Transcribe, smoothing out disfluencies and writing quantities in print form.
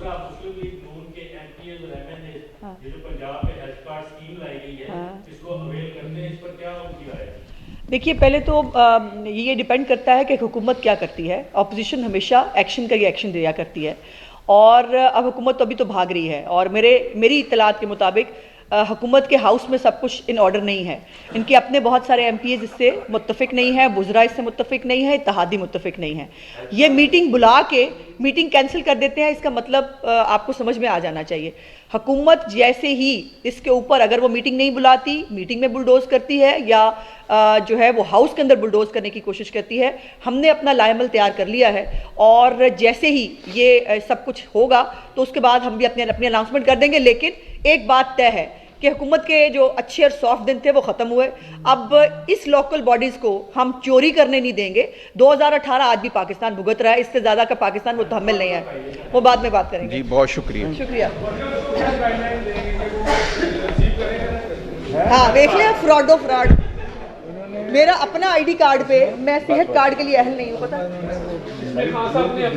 आप मुस्लिम लीग नून के एमपीएस और एमएनए ये जो पंजाब में हेल्थ कार्ड स्कीम लाई गई है इसको अवेल करते हैं, इस पर क्या उनकी राय है? देखिए, पहले तो ये डिपेंड करता है कि हुकूमत क्या करती है। ऑपोजिशन हमेशा एक्शन का एक्शन दिया करती है, और अब हुकूमत तो अभी तो भाग रही है, और मेरी इत्तलात के मुताबिक हुकूमत के हाउस में सब कुछ इन ऑर्डर नहीं है। इनके अपने बहुत सारे एमपीएस इससे मुत्तफिक नहीं है, वुज़रा इससे मुत्तफिक नहीं है, इत्तेहादी मुत्तफिक नहीं है। ये मीटिंग बुला के मीटिंग कैंसिल कर देते हैं, इसका मतलब आपको समझ में आ जाना चाहिए। हुकूमत जैसे ही इसके ऊपर अगर वो मीटिंग नहीं बुलाती, मीटिंग में बुलडोज करती है, या जो है वो हाउस के अंदर बुलडोज करने की कोशिश करती है। हमने अपना लाएमल तैयार कर लिया है, और जैसे ही ये सब कुछ होगा तो उसके बाद हम भी अपनी अनाउंसमेंट कर देंगे। लेकिन एक बात तय है कि हुकूमत के जो अच्छे और सॉफ्ट दिन थे वो ख़त्म हुए। अब इस लोकल बॉडीज़ को हम चोरी करने नहीं देंगे। 2018 आज भी पाकिस्तान भुगत रहा है, इससे ज़्यादा का पाकिस्तान मुतहम्मिल नहीं है। वो बाद में बात करेंगे। जी, बहुत शुक्रिया। शुक्रिया। हाँ, देख लिया, फ्रॉड। मेरा अपना आईडी कार्ड पे मैं सेहत कार्ड के लिए अहल नहीं हूँ, पता।